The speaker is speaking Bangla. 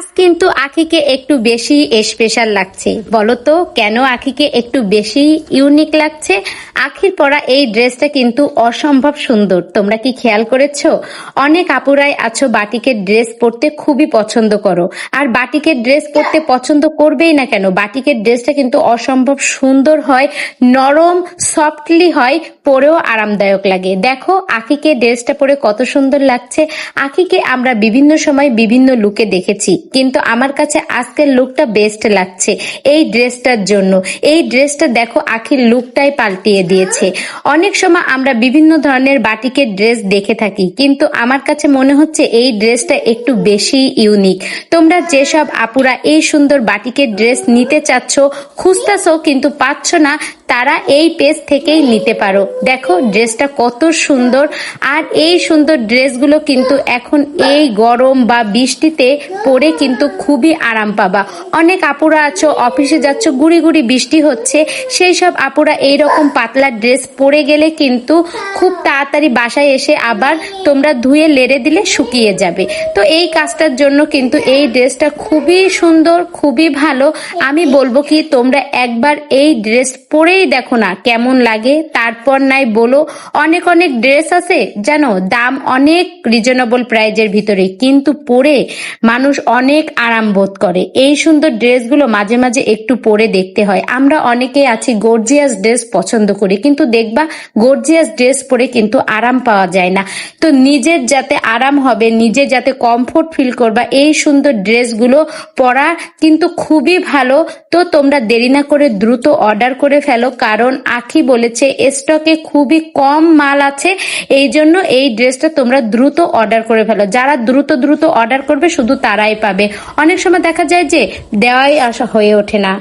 আজ কিন্তু আখিকে একটু বেশি স্পেশাল লাগছে। বলো তো কেন আখিকে একটু বেশি ইউনিক লাগছে? আখির পরা এই ড্রেসটা কিন্তু অসম্ভব সুন্দর। তোমরা কি খেয়াল করেছো? অনেক আপুরাই আছো বাটিকের ড্রেস পরতে খুবই পছন্দ করো, আর বাটিকের ড্রেস পরতে পছন্দ করবেই না কেন? বাটিকের ড্রেসটা কিন্তু অসম্ভব সুন্দর হয়, নরম সফটলি হয়, পরেও আরামদায়ক লাগে। দেখো আখিকে ড্রেসটা পরে কত সুন্দর লাগছে। আখিকে আমরা বিভিন্ন সময় বিভিন্ন লুকে দেখেছি, কিন্তু আমার কাছে আজকের লুকটা বেস্ট লাগছে এই ড্রেসটার জন্য। এই ড্রেসটা দেখো আখির লুকটাই পাল্টিয়ে দিয়েছে। অনেক সময় আমরা বিভিন্ন ধরনের বাটিকের ড্রেস দেখে থাকি, কিন্তু আমার কাছে মনে হচ্ছে এই ড্রেসটা একটু বেশি ইউনিক। তোমরা যেসব আপুরা এই সুন্দর বাটিকের ড্রেস নিতে চাচ্ছ, খুঁজতেছো কিন্তু পাচ্ছ না, তারা এই পেজ থেকেই নিতে পারো। দেখো ড্রেসটা কত সুন্দর, আর এই সুন্দর ড্রেসগুলো কিন্তু এখন এই গরম বা বৃষ্টিতে পরে কিন্তু খুবই আরাম পাবা। অনেক আপুরা আছো অফিসে যাচ্ছ, গুড়ি গুড়ি বৃষ্টি হচ্ছে, সেই সব আপুরা এইরকম পাতলা ড্রেস পরে গেলে কিন্তু খুব তাড়াতাড়ি বাসায় এসে আবার তোমরা ধুয়ে লেড়ে দিলে শুকিয়ে যাবে। তো এই কাজটার জন্য কিন্তু এই ড্রেসটা খুবই সুন্দর, খুবই ভালো। আমি বলবো কি তোমরা একবার এই ড্রেস পরেই দেখো না কেমন লাগে, তারপর নাই বলো। অনেক অনেক ড্রেস আছে জানো, দাম অনেক রিজনেবল প্রাইজের ভিতরে, কিন্তু পরে মানুষ অনেক আরাম বোধ করে। এই সুন্দর ড্রেসগুলো মাঝে মাঝে একটু পরে দেখতে হয়। আমরা অনেকেই আছি গর্জিয়াস ড্রেস পছন্দ করি, কিন্তু দেখবা গর্জিয়াস ড্রেস পরে কিন্তু আরাম পাওয়া যায় না। তো নিজের যাতে আরাম হবে, নিজে যাতে কমফোর্ট ফিল করবা, এই সুন্দর ড্রেসগুলো পরা কিন্তু খুবই ভালো। তো তোমরা দেরি না করে দ্রুত অর্ডার করে ফেলো, কারণ আখি বলেছে স্টকে খুবই কম মাল আছে। এই জন্য এই ড্রেসটা তোমরা দ্রুত অর্ডার করে ফেলো। যারা দ্রুত দ্রুত অর্ডার করবে শুধু তারাই পাবে। অনেক সময় দেখা যায় যে দেওয়াই আসা হয়ে ওঠে না।